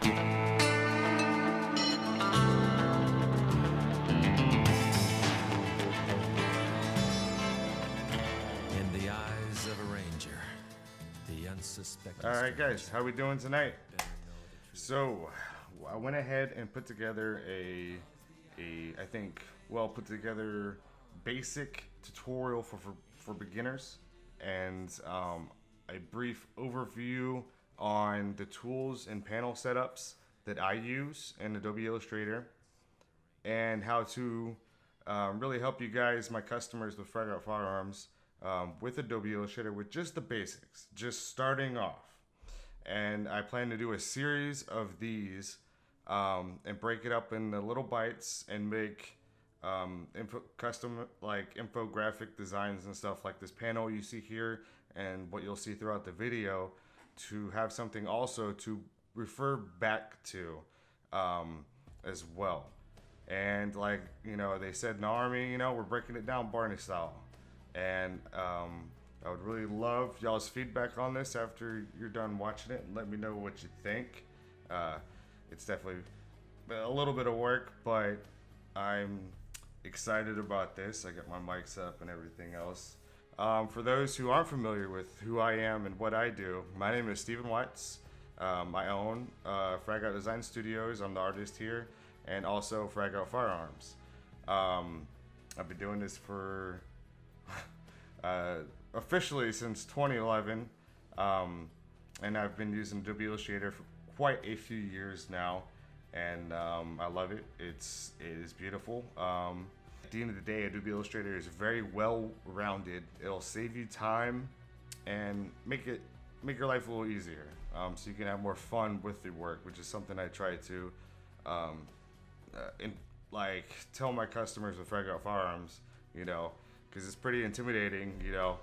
In the eyes of a ranger, the unsuspecting. All right, guys, how we doing tonight? So, I went ahead and put together a I think well put together basic tutorial for beginners, and a brief overview on the tools and panel setups that I use in Adobe Illustrator, and how to really help you guys, my customers with Fragout Firearms, with Adobe Illustrator with just the basics, just starting off. And I plan to do a series of these and break it up into little bites and make custom like infographic designs and stuff like this panel you see here and what you'll see throughout the video, to have something also to refer back to as well. And like, you know, they said in the Army, you know, we're breaking it down Barney style. And I would really love y'all's feedback on this after you're done watching it, and let me know what you think. It's definitely a little bit of work, but I'm excited about this. I got my mics up and everything else. For those who aren't familiar with who I am and what I do, my name is Stephen Watts. I own Fragout Design Studios. I'm the artist here, and also Fragout Firearms. I've been doing this for officially since 2011, and I've been using Adobe Illustrator for quite a few years now, and I love it. It is beautiful. At the end of the day, Adobe Illustrator is very well rounded. It'll save you time and make your life a little easier, so you can have more fun with your work, which is something I try to tell my customers with Fragout Firearms, you know, because it's pretty intimidating, you know,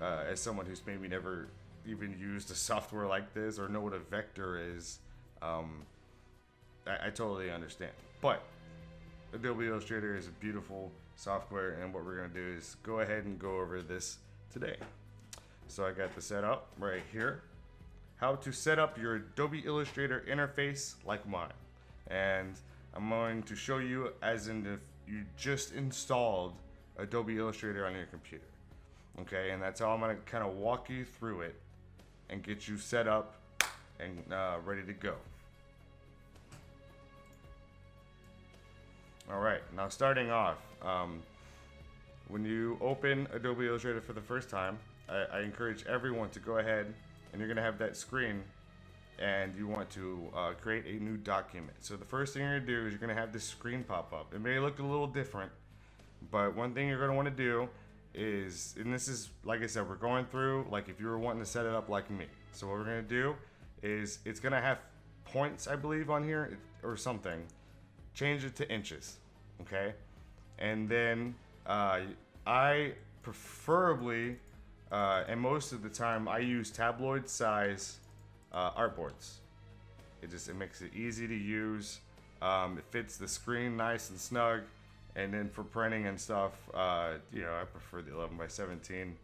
as someone who's maybe never even used a software like this or know what a vector is. I totally understand. But Adobe Illustrator is a beautiful software, and what we're going to do is go ahead and go over this today. So I got the setup right here. How to set up your Adobe Illustrator interface like mine. And I'm going to show you as in if you just installed Adobe Illustrator on your computer. Okay, and that's how I'm going to kind of walk you through it and get you set up and ready to go. All right, now starting off, when you open Adobe Illustrator for the first time, I encourage everyone to go ahead, and you're going to have that screen, and you want to create a new document. So the first thing you're going to do is you're going to have this screen pop up. It may look a little different, but one thing you're going to want to do is, and this is, like I said, we're going through, like if you were wanting to set it up like me. So what we're going to do is, it's going to have points, I believe, on here, or something. Change it to inches, okay? And then I preferably, and most of the time, I use tabloid size artboards. It makes it easy to use. It fits the screen nice and snug. And then for printing and stuff, you know, I prefer the 11 by 17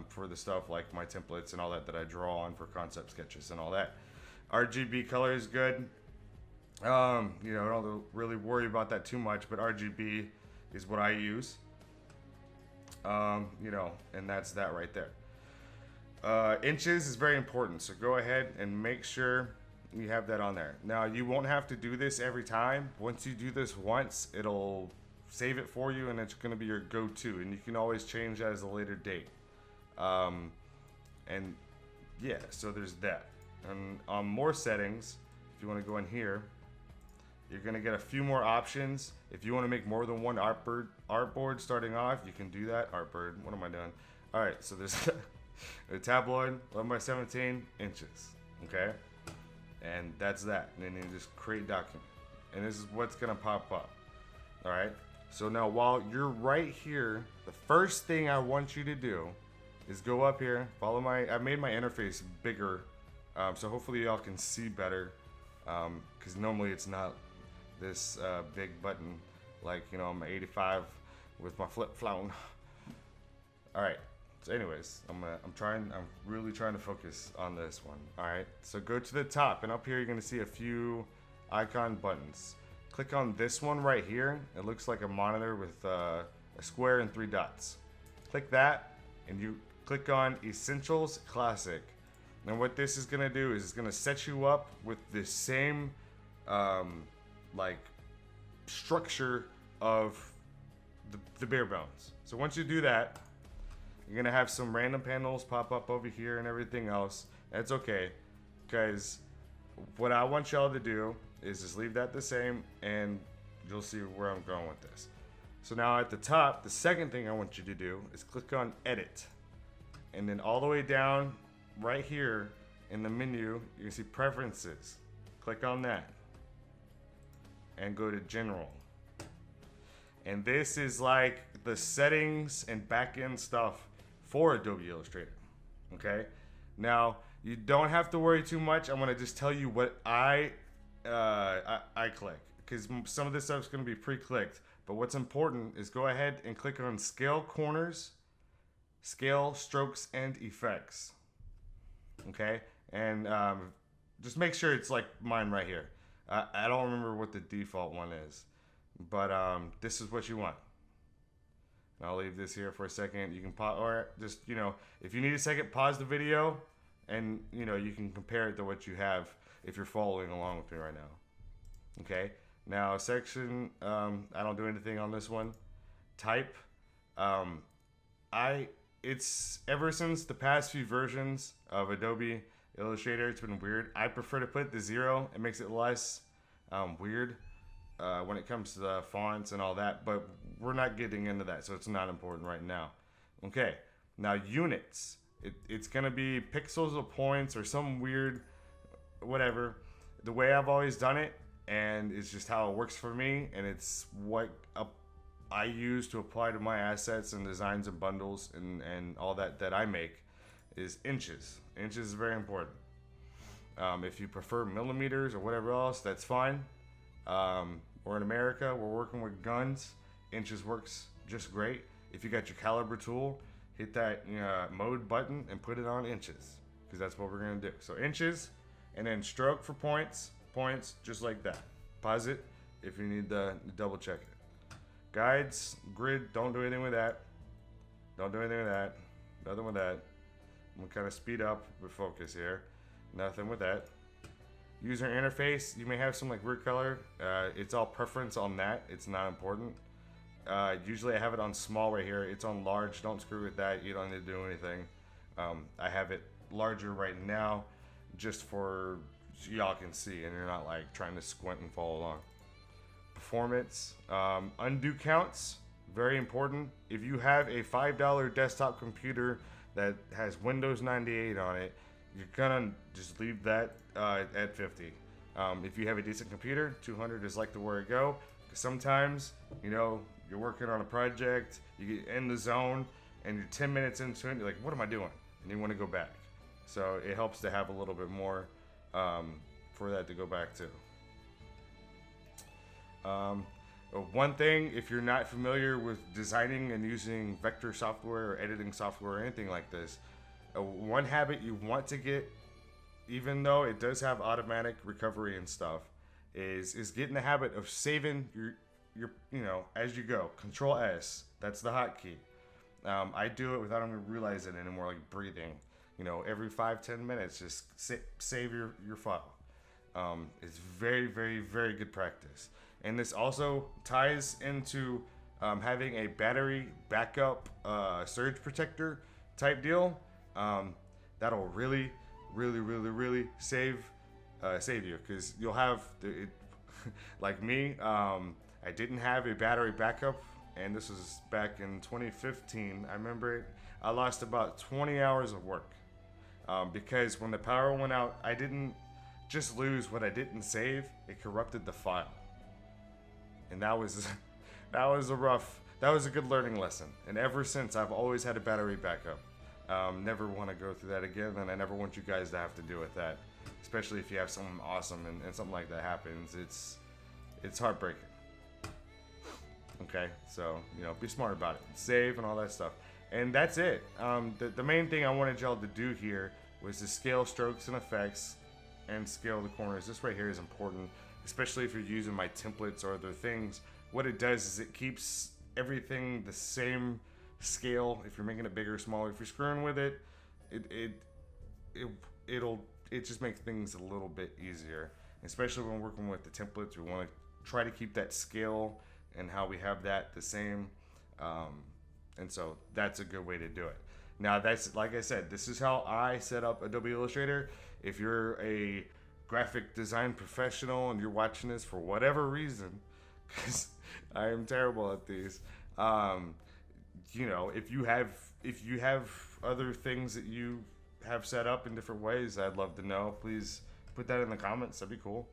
for the stuff like my templates and all that I draw on for concept sketches and all that. RGB color is good. You know, I don't really worry about that too much, but RGB is what I use. You know, and that's that right there. Inches is very important, so go ahead and make sure you have that on there. Now, you won't have to do this every time. Once you do this once, it'll save it for you, and it's going to be your go-to, and you can always change that as a later date. And yeah, so there's that. And on more settings, if you want to go in here, you're going to get a few more options. If you want to make more than one artboard starting off, you can do that. Artboard, what am I doing? All right, so there's a tabloid, 11 by 17 inches, okay? And that's that. And then you just create document. And this is what's going to pop up, all right? So now while you're right here, the first thing I want you to do is go up here, follow I made my interface bigger, so hopefully y'all can see better, because normally it's not this big button, like, you know, I'm 85 with my flip phone. All right, So anyways, I'm really trying to focus on this one. All right, so go to the top, and up here you're gonna see a few icon buttons. Click on this one right here. It looks like a monitor with a square and 3 dots. Click that, and you click on Essentials Classic. And what this is gonna do is it's gonna set you up with the same like structure of the bare bones. So once you do that, you're gonna have some random panels pop up over here and everything else. That's okay, because what I want y'all to do is just leave that the same, and you'll see where I'm going with this. So now at the top, the second thing I want you to do is click on Edit, and then all the way down right here in the menu, you can see Preferences. Click on that and go to General. And this is like the settings and back-end stuff for Adobe Illustrator. Okay? Now, you don't have to worry too much. I'm gonna just tell you what I click, because some of this stuff is gonna be pre-clicked. But what's important is go ahead and click on Scale Corners, Scale Strokes and Effects. Okay? And just make sure it's like mine right here. I don't remember what the default one is, but this is what you want. And I'll leave this here for a second. You can pause, or just, you know, if you need a second, pause the video, and, you know, you can compare it to what you have if you're following along with me right now. Okay? Now, section, I don't do anything on this one. Type, it's ever since the past few versions of Adobe Illustrator, it's been weird. I prefer to put the 0. It makes it less weird when it comes to the fonts and all that, but we're not getting into that, so it's not important right now. Okay, now units. It's gonna be pixels of points or some weird whatever. The way I've always done it, and it's just how it works for me, and it's what I use to apply to my assets and designs and bundles and all that I make, is inches. Inches is very important. If you prefer millimeters or whatever else, that's fine. We're in America, we're working with guns. Inches works just great. If you got your caliber tool, hit that mode button and put it on inches, because that's what we're gonna do. So inches, and then stroke for points, just like that. Pause it if you need to double check it. Guides, grid, don't do anything with that. Don't do anything with that. Nothing with that. I'm gonna kind of speed up with focus here. Nothing with that. User interface, you may have some like weird color. It's all preference on that. It's not important. Usually I have it on small right here. It's on large. Don't screw with that. You don't need to do anything. I have it larger right now just for so y'all can see and you're not like trying to squint and follow along. Performance, undo counts, very important. If you have a $5 desktop computer that has Windows 98 on it, you're gonna just leave that at 50. If you have a decent computer, 200 is like the way to go. Sometimes, you know, you're working on a project, you get in the zone, and you're 10 minutes into it, you're like, what am I doing? And you want to go back. So it helps to have a little bit more for that to go back to. One thing, if you're not familiar with designing and using vector software or editing software or anything like this, one habit you want to get, even though it does have automatic recovery and stuff, is get in the habit of saving your you know, as you go. Control S, that's the hotkey. I do it without even realizing it anymore, like breathing. You know, every 5-10 minutes, just save your file. It's very, very, very good practice. And this also ties into having a battery backup surge protector type deal. That'll really, really, really, really save you, because you'll have like me. I didn't have a battery backup, and this was back in 2015. I remember it. I lost about 20 hours of work because when the power went out, I didn't just lose what I didn't save. It corrupted the file, and that was a good learning lesson. And ever since, I've always had a battery backup. Never want to go through that again, and I never want you guys to have to deal with that, especially if you have something awesome and something like that happens. It's heartbreaking. Okay, so, you know, be smart about it. Save and all that stuff. And that's it. The main thing I wanted y'all to do here was to scale strokes and effects and scale the corners. This right here is important, especially if you're using my templates or other things. What it does is it keeps everything the same scale. If you're making it bigger or smaller, if you're screwing with it, it just makes things a little bit easier. Especially when working with the templates, we want to try to keep that scale and how we have that the same. And so that's a good way to do it. Now that's, like I said, this is how I set up Adobe Illustrator. If you're a graphic design professional and you're watching this for whatever reason, because I am terrible at these, you know, if you have other things that you have set up in different ways, I'd love to know. Please put that in the comments. That'd be cool.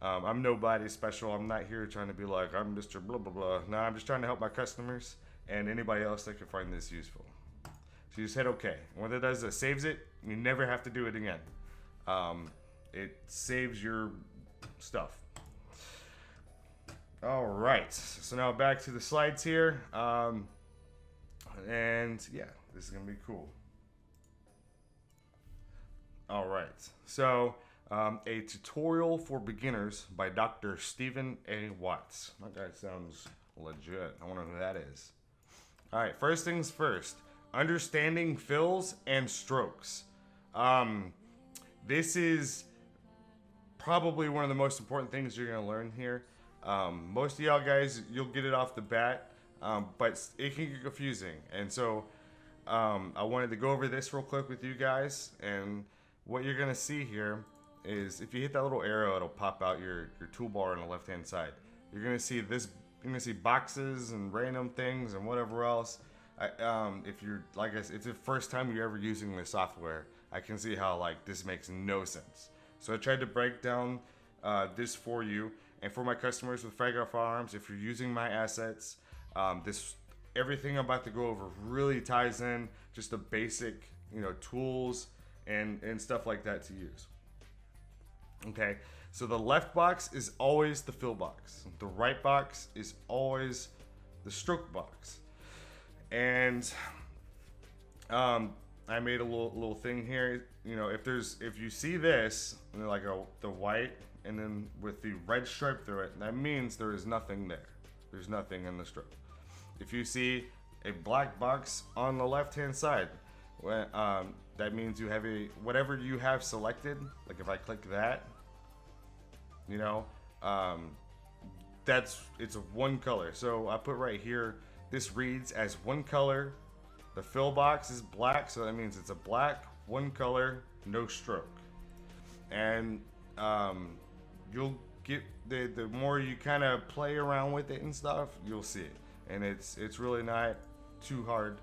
I'm nobody special. I'm not here trying to be like, I'm Mr. blah blah blah. No, I'm just trying to help my customers and anybody else that can find this useful. So you just hit OK. And what it does is it saves it. You never have to do it again. It saves your stuff. All right. So now back to the slides here. And yeah, this is going to be cool. All right. So a tutorial for beginners by Dr. Stephen A. Watts. That guy sounds legit. I wonder who that is. All right. First things first. Understanding fills and strokes. This is probably one of the most important things you're going to learn here. Most of y'all guys, you'll get it off the bat, but it can get confusing. And so I wanted to go over this real quick with you guys. And what you're going to see here is if you hit that little arrow, it'll pop out your toolbar on the left-hand side. You're going to see this. You're going to see boxes and random things and whatever else. If you're like if it's the first time you're ever using this software, I can see how like this makes no sense. So I tried to break down this for you and for my customers with Fragout Firearms. If you're using my assets, everything I'm about to go over really ties in, just the basic, you know, tools and stuff like that to use. Okay, so the left box is always the fill box. The right box is always the stroke box. And I made a little thing here. You know, if you see this, you know, like the white and then with the red stripe through it, that means there is nothing there. There's nothing in the stroke. If you see a black box on the left-hand side, that means you have whatever you have selected. Like if I click that, you know, it's a one color. So I put right here, this reads as one color. The fill box is black, so that means it's a black, one color, no stroke. And you'll get the more you kind of play around with it and stuff, you'll see it. And it's really not too hard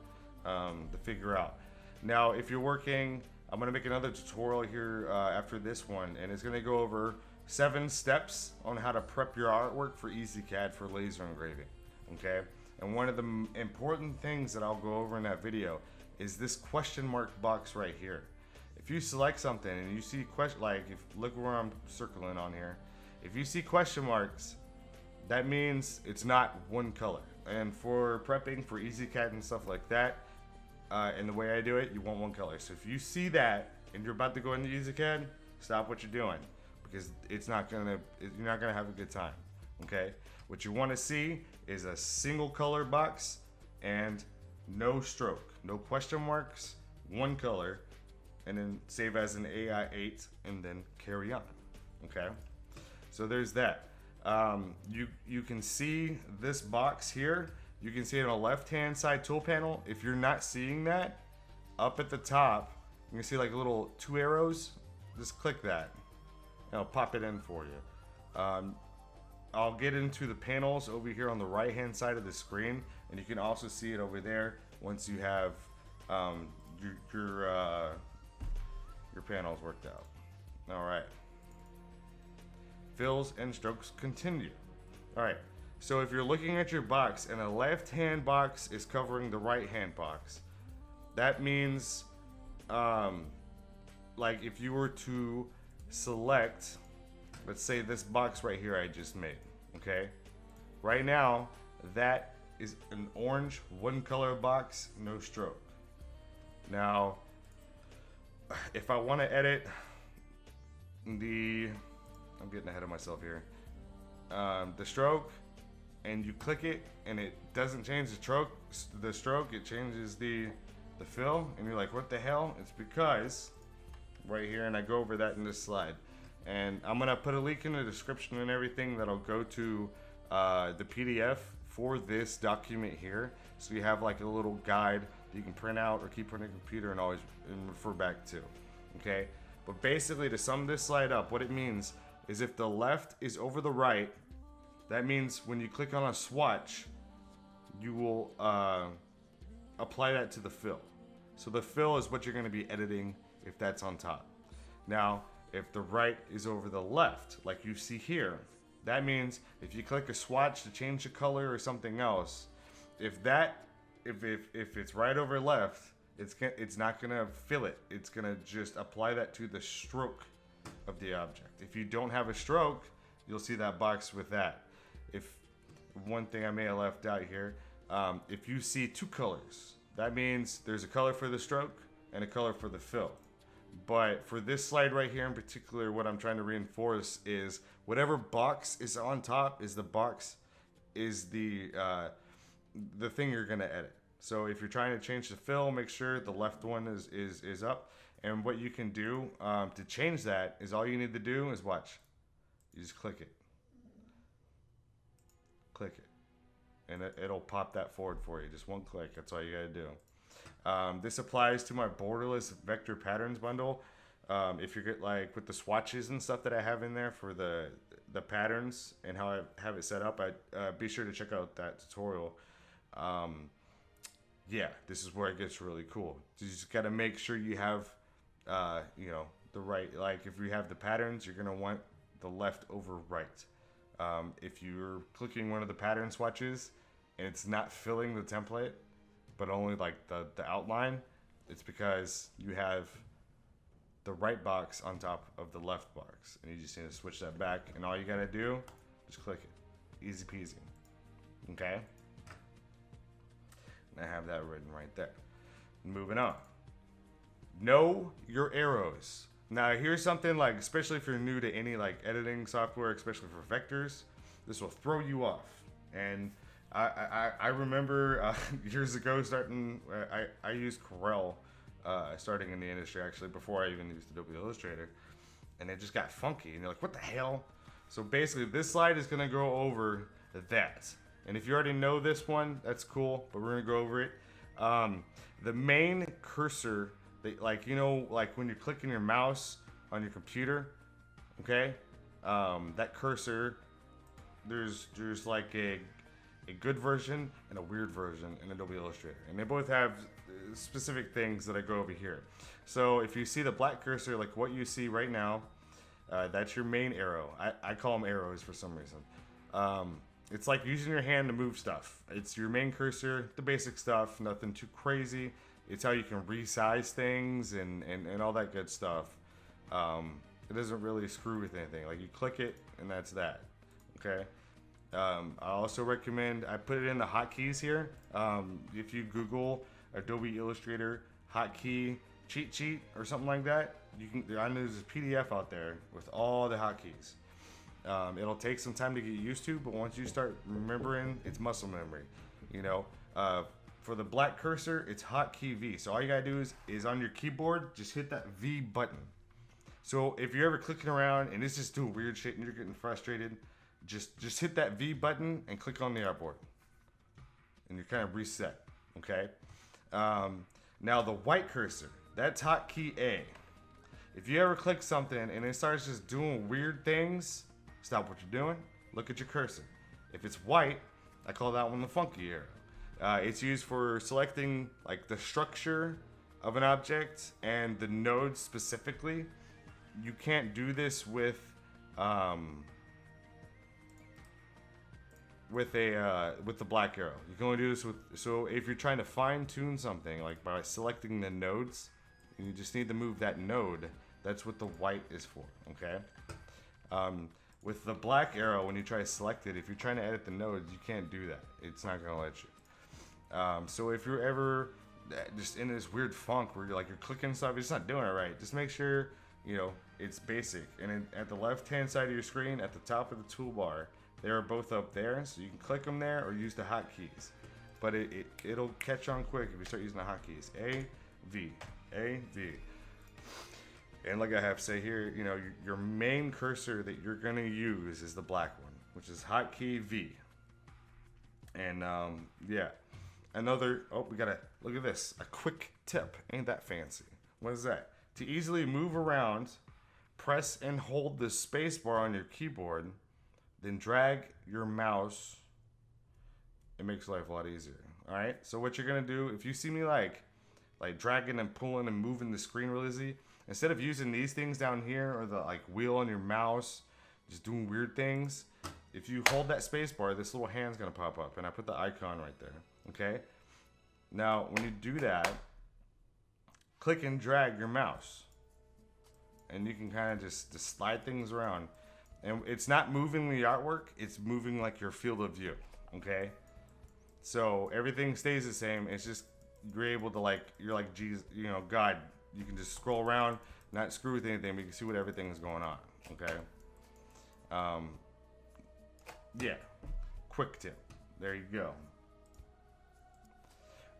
to figure out. Now, if you're working, I'm gonna make another tutorial here after this one, and it's gonna go over 7 steps on how to prep your artwork for EasyCAD for laser engraving. Okay. And one of the important things that I'll go over in that video is this question mark box right here. If you select something and you see look where I'm circling on here. If you see question marks, that means it's not one color. And for prepping for EasyCAD and stuff like that, and the way I do it, you want one color. So if you see that and you're about to go into EasyCAD, stop what you're doing, because you're not gonna have a good time. Okay? What you want to see is a single color box and no stroke, no question marks, one color, and then save as an AI8 and then carry on. Okay, so there's that. You can see this box here. You can see it on the left-hand side tool panel. If you're not seeing that, up at the top, you can see like little 2 arrows. Just click that, and I'll pop it in for you. I'll get into the panels over here on the right hand side of the screen, and you can also see it over there once you have your panels worked out. All right. Fills and strokes continue. All right. So if you're looking at your box and the left hand box is covering the right hand box, that means like if you were to select, let's say this box right here I just made, okay? Right now, that is an orange one color box, no stroke. Now, if I want to edit I'm getting ahead of myself here. The stroke, and you click it, and it doesn't change the stroke. It changes the fill, and you're like, what the hell? It's because right here, and I go over that in this slide. And I'm gonna put a link in the description and everything that'll go to the PDF for this document here. So you have like a little guide that you can print out or keep on your computer and always refer back to. Okay? But basically, to sum this slide up, what it means is if the left is over the right, that means when you click on a swatch, you will apply that to the fill. So the fill is what you're going to be editing if that's on top. Now, if the right is over the left, like you see here, that means if you click a swatch to change the color or something else, if it's right over left, it's not gonna fill it. It's gonna just apply that to the stroke of the object. If you don't have a stroke, you'll see that box with that. If one thing I may have left out here, if you see two colors, that means there's a color for the stroke and a color for the fill. But for this slide right here in particular, what I'm trying to reinforce is whatever box is on top is the box is the thing you're gonna edit. So if you're trying to change the fill, make sure the left one is up. And what you can do to change that is all you need to do is watch. You just click it. Click it. And it'll pop that forward for you. Just one click. That's all you gotta do. This applies to my borderless vector patterns bundle. If you get like with the swatches and stuff that I have in there for the patterns and how I have it set up, be sure to check out that tutorial. Yeah, this is where it gets really cool. You just got to make sure you have, the right, like if you have the patterns, you're going to want the left over right. If you're clicking one of the pattern swatches and it's not filling the template, but only like the outline, it's because you have the right box on top of the left box. And you just need to switch that back. And all you got to do, just click it. Easy peasy. Okay? And I have that written right there. Moving on. Know your arrows. Now here's something like, especially if you're new to any like editing software, especially for vectors, this will throw you off. And I remember years ago I used Corel starting in the industry actually before I even used Adobe Illustrator. And it just got funky and you're like, what the hell? So basically this slide is gonna go over that. And if you already know this one, that's cool, but we're gonna go over it. The main cursor, like when you're clicking your mouse on your computer, okay? That cursor, there's like a good version and a weird version in Adobe Illustrator. And they both have specific things that I go over here. So if you see the black cursor, like what you see right now, that's your main arrow. I call them arrows for some reason. It's like using your hand to move stuff. It's your main cursor, the basic stuff, nothing too crazy. It's how you can resize things and all that good stuff. It doesn't really screw with anything. Like you click it and that's that, okay? I also recommend, I put it in the hotkeys here. If you Google Adobe Illustrator hotkey cheat sheet or something like that, I know there's a PDF out there with all the hotkeys. It'll take some time to get used to, but once you start remembering, it's muscle memory. For the black cursor, it's hotkey V. So all you gotta do is on your keyboard, just hit that V button. So if you're ever clicking around and it's just doing weird shit and you're getting frustrated, just hit that V button and click on the artboard, and you're kind of reset. Okay. Now the white cursor, that's hotkey A. If you ever click something and it starts just doing weird things, stop what you're doing, look at your cursor. If it's white, I call that one the funky arrow. It's used for selecting like the structure of an object and the nodes specifically. You can't do this with the black arrow. You can only do this so if you're trying to fine tune something like by selecting the nodes, you just need to move that node. That's what the white is for, okay? With the black arrow, when you try to select it, if you're trying to edit the nodes, you can't do that. It's not gonna let you. So if you're ever just in this weird funk where you're clicking stuff, it's not doing it right, just make sure it's basic. And at the left hand side of your screen, at the top of the toolbar, they are both up there, so you can click them there or use the hotkeys. But it'll catch on quick if you start using the hotkeys. A, V, A, V. And like I have to say here, your main cursor that you're gonna use is the black one, which is hotkey V. And yeah, we gotta look at this. A quick tip, ain't that fancy? What is that? To easily move around, press and hold the space bar on your keyboard, then drag your mouse. It makes life a lot easier. All right. So what you're gonna do, if you see me like dragging and pulling and moving the screen really easy, instead of using these things down here or the wheel on your mouse, just doing weird things, if you hold that space bar, this little hand's gonna pop up, and I put the icon right there. Okay. Now when you do that, click and drag your mouse, and you can kind of just slide things around, and it's not moving the artwork, it's moving your field of view. Okay. So everything stays the same. It's just you're able to you're like Jesus, God. You can just scroll around, not screw with anything, but you can see what everything is going on. Okay. Yeah. Quick tip. There you go.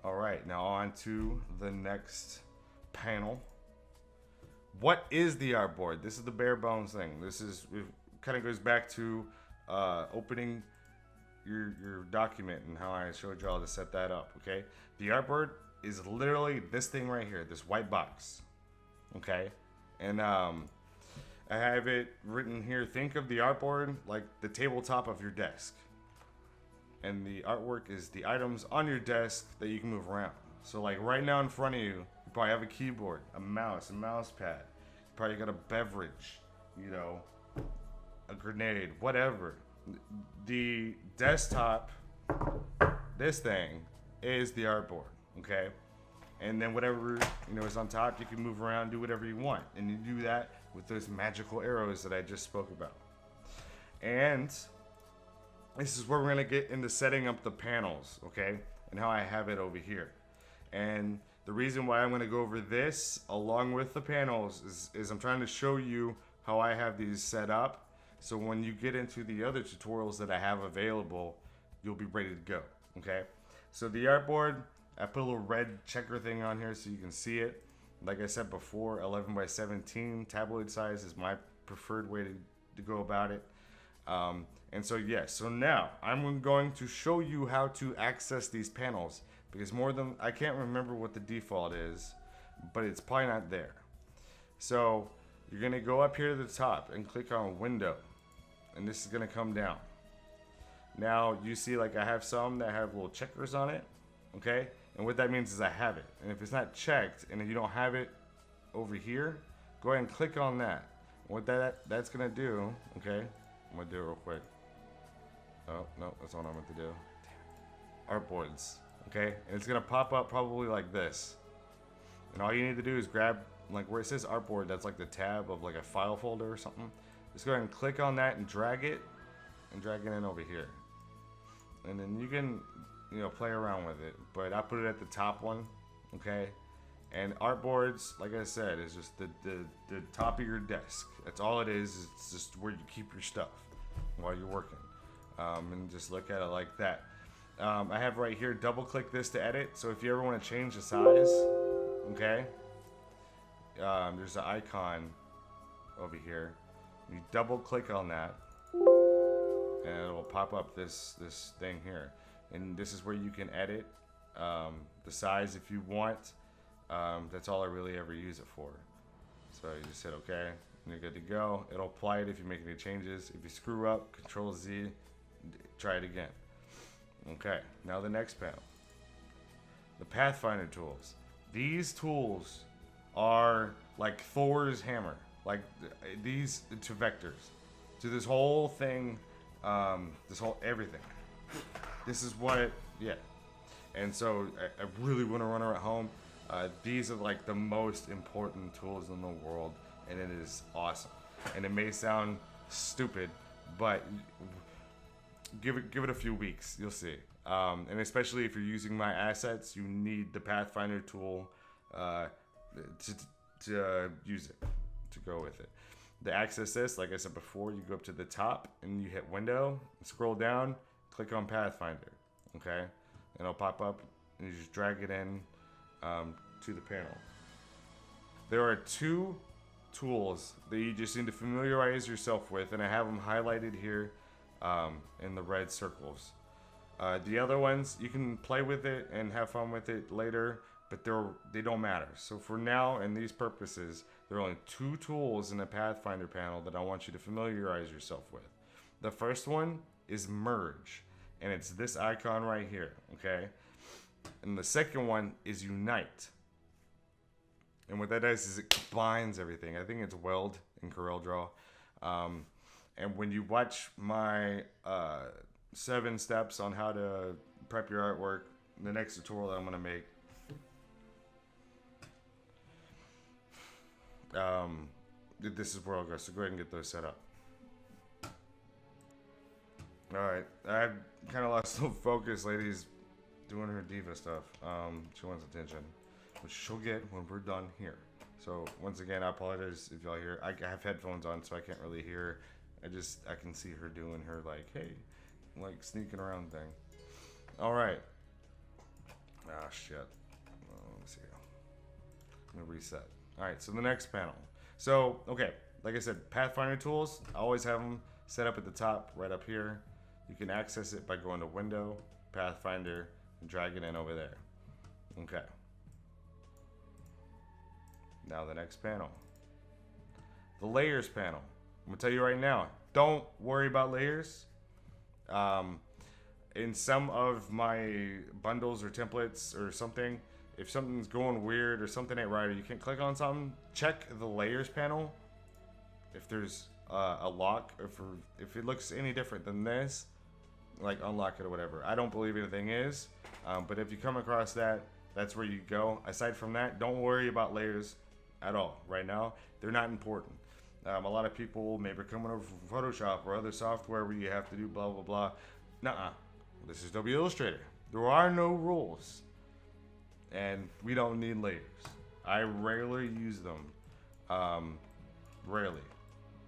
All right. Now on to the next panel. What is the artboard? This is the bare bones thing. It kind of goes back to opening your document and how I showed y'all to set that up. Okay, the artboard is literally this thing right here, this white box. Okay, and I have it written here. Think of the artboard like the tabletop of your desk, and the artwork is the items on your desk that you can move around. So right now in front of you, you probably have a keyboard, a mouse pad. You probably got a beverage, a grenade, whatever. The desktop, this thing, is the artboard, okay? And then whatever is on top, you can move around, do whatever you want, and you do that with those magical arrows that I just spoke about. And this is where we're gonna get into setting up the panels, okay? And how I have it over here. And the reason why I'm gonna go over this along with the panels is I'm trying to show you how I have these set up. So when you get into the other tutorials that I have available, you'll be ready to go, okay? So the artboard, I put a little red checker thing on here so you can see it. Like I said before, 11 by 17 tabloid size is my preferred way to go about it. And so yes, so now I'm going to show you how to access these panels, because I can't remember what the default is, but it's probably not there. So you're gonna go up here to the top and click on Window. And this is gonna come down. Now you see I have some that have little checkers on it, okay? And what that means is I have it. And if it's not checked and if you don't have it over here, go ahead and click on that. What that's gonna do, okay? I'm gonna do it real quick. Oh, no, that's not what I meant to do. Damn it. Artboards, okay? And it's gonna pop up probably like this. And all you need to do is grab where it says artboard, that's the tab of a file folder or something. Just go ahead and click on that and drag it in over here. And then you can, play around with it. But I put it at the top one, okay? And artboards, like I said, is just the top of your desk. That's all it is. It's just where you keep your stuff while you're working. And just look at it like that. I have right here, double click this to edit. So if you ever want to change the size, okay? There's an icon over here. You double click on that and it'll pop up this thing here, and this is where you can edit the size if you want. That's all I really ever use it for. So you just hit OK and you're good to go. It'll apply it if you make any changes. If you screw up, Control Z, try it again. Okay, now the next panel, the Pathfinder tools. These tools are like Thor's hammer. These to vectors, to this whole thing, this whole everything. This is what yeah. And so I really want to run her at home. These are the most important tools in the world, and it is awesome. And it may sound stupid, but give it a few weeks. You'll see. And especially if you're using my assets, you need the Pathfinder tool to use it, to go with it. To access this, like I said before, you go up to the top and you hit Window, scroll down, click on Pathfinder. Okay, and it'll pop up, and you just drag it in to the panel. There are 2 tools that you just need to familiarize yourself with, and I have them highlighted here in the red circles. The other ones, you can play with it and have fun with it later, but they don't matter. So for now and these purposes, there are only 2 tools in the Pathfinder panel that I want you to familiarize yourself with. The first one is Merge, and it's this icon right here, okay? And the second one is Unite. And what that does is it combines everything. I think it's Weld in CorelDRAW. And when you watch my 7 steps on how to prep your artwork, the next tutorial that I'm going to make, this is where I'll go. So go ahead and get those set up. Alright, I kind of lost no focus. Lady's doing her diva stuff. She wants attention, which she'll get when we're done here. So once again, I apologize if y'all hear. I have headphones on, so I can't really hear. I can see her doing her like, hey, like sneaking around thing. Alright. Ah, shit. Let me see. I'm gonna reset. Alright, so the next panel. So, okay, like I said, Pathfinder tools, I always have them set up at the top, right up here. You can access it by going to Window, Pathfinder, and drag it in over there. Okay. Now the next panel. The Layers panel. I'm going to tell you right now, don't worry about layers. In some of my bundles or templates or something, if something's going weird or something ain't right or you can't click on something, check the Layers panel. If there's a lock, if it looks any different than this, like unlock it or whatever. I don't believe anything is, but if you come across that, that's where you go. Aside from that, don't worry about layers at all. Right now, they're not important. A lot of people may be coming over from Photoshop or other software where you have to do blah blah blah. Nuh-uh. This is Adobe Illustrator. There are no rules, and we don't need layers. I rarely use them. Rarely.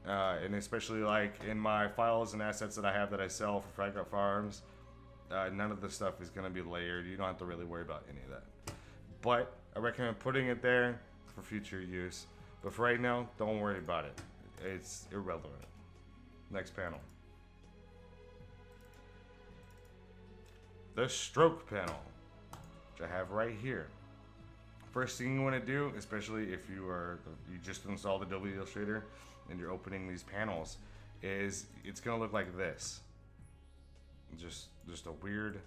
And especially like in my files and assets that I have that I sell for Fragout Firearms, none of the stuff is going to be layered. You don't have to really worry about any of that. But I recommend putting it there for future use. But for right now, don't worry about it. It's irrelevant. Next panel. The stroke panel, which I have right here. First thing you want to do, especially if you just installed Adobe Illustrator and you're opening these panels, is it's gonna look like this. Just a weird.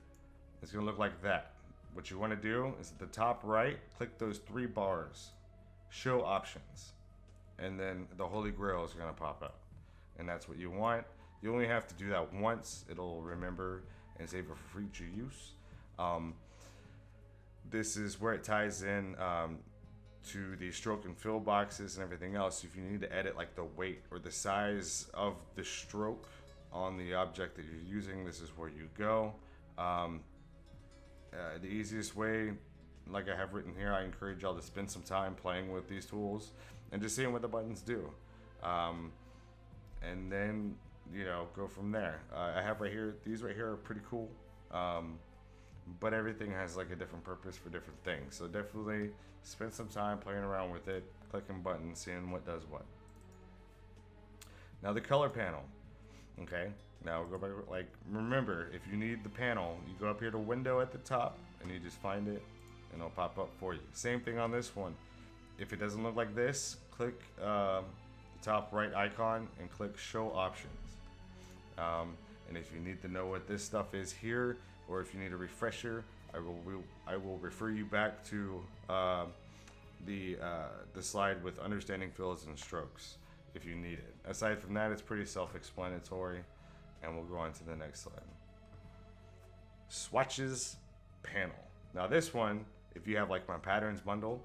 It's gonna look like that. What you want to do is at the top right, click those 3 bars, show options, and then the Holy Grail is gonna pop up, and that's what you want. You only have to do that once. It'll remember and save it for future use. This is where it ties in to the stroke and fill boxes and everything else. If you need to edit like the weight or the size of the stroke on the object that you're using, this is where you go. The easiest way, like I have written here, I encourage y'all to spend some time playing with these tools and just seeing what the buttons do. And then, go from there. I have right here, these right here are pretty cool. But everything has like a different purpose for different things. So definitely spend some time playing around with it, clicking buttons, seeing what does what. Now the color panel. Okay, now we'll go back, like, remember, if you need the panel, you go up here to Window at the top and you just find it and it'll pop up for you. Same thing on this one. If it doesn't look like this, click the top right icon and click Show Options. And if you need to know what this stuff is here, or if you need a refresher, I will refer you back to the slide with understanding fills and strokes if you need it. Aside from that, it's pretty self-explanatory, and we'll go on to the next slide. Swatches panel. Now this one, if you have like my patterns bundle,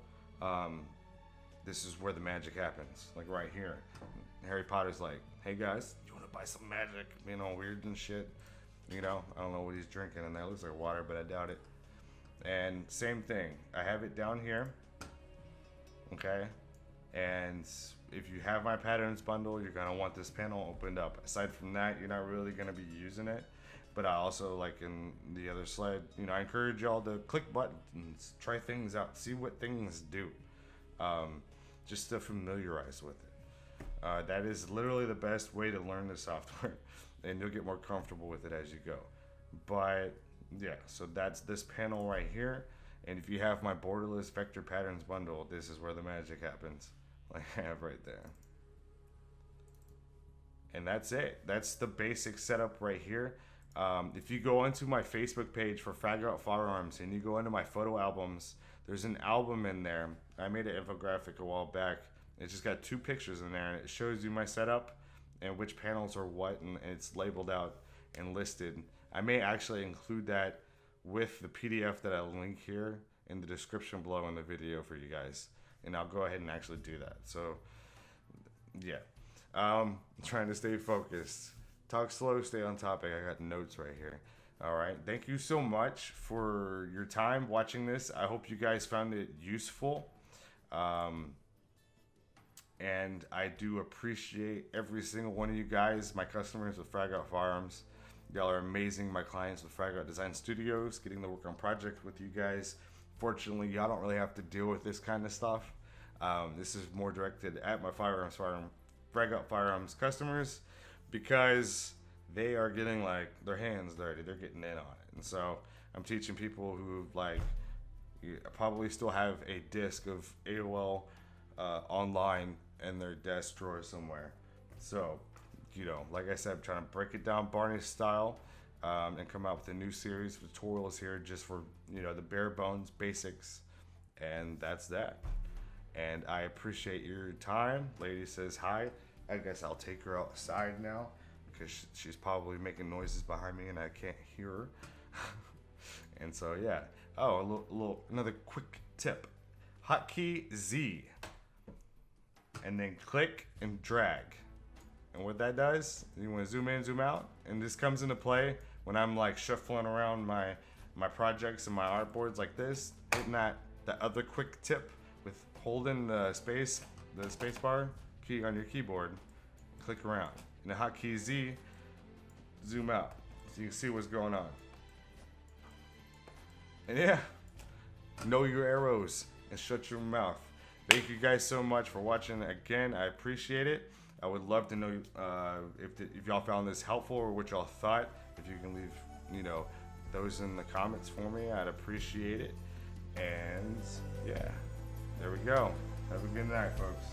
this is where the magic happens. Like right here, Harry Potter's like, "Hey guys, you want to buy some magic? Weird and shit." You know, I don't know what he's drinking in there. It looks like water, but I doubt it. And same thing. I have it down here. Okay. And if you have my patterns bundle, you're going to want this panel opened up. Aside from that, you're not really going to be using it. But I also, like in the other slide, you know, I encourage y'all to click buttons, try things out, see what things do, just to familiarize with it. That is literally the best way to learn the software, and you'll get more comfortable with it as you go. But yeah, so that's this panel right here. And if you have my borderless vector patterns bundle, this is where the magic happens, like I have right there. And that's it. That's the basic setup right here. If you go into my Facebook page for Fragout Firearms and you go into my photo albums, there's an album in there. I made an infographic a while back. It's just got 2 pictures in there, and it shows you my setup and which panels are what, and it's labeled out and listed. I may actually include that with the PDF that I link here in the description below in the video for you guys, and I'll go ahead and actually do that. So yeah, I'm trying to stay focused. Talk slow, stay on topic. I got notes right here. All right. Thank you so much for your time watching this. I hope you guys found it useful. And I do appreciate every single one of you guys, my customers with Fragout Firearms. Y'all are amazing. My clients with Fragout Design Studios, getting to work on projects with you guys. Fortunately, y'all don't really have to deal with this kind of stuff. This is more directed at my Fragout Firearms customers, because they are getting like their hands dirty. They're getting in on it. And so I'm teaching people who like probably still have a disc of AOL online in their desk drawer somewhere. So, you know, like I said, I'm trying to break it down Barney style, and come out with a new series of tutorials here just for, you know, the bare bones basics. And that's that. And I appreciate your time. Lady says hi. I guess I'll take her outside now, because she's probably making noises behind me and I can't hear her. And so yeah. Oh, another quick tip. Hotkey Z, and then click and drag. And what that does, you want to zoom in, zoom out, and this comes into play when I'm like shuffling around my projects and my artboards like this, hitting that other quick tip with holding the space bar key on your keyboard, click around. And the hotkey Z, zoom out so you can see what's going on. And yeah, know your arrows and shut your mouth. Thank you guys so much for watching again. I appreciate it. I would love to know if y'all found this helpful or what y'all thought. If you can leave, you know, those in the comments for me, I'd appreciate it. And yeah, there we go. Have a good night, folks.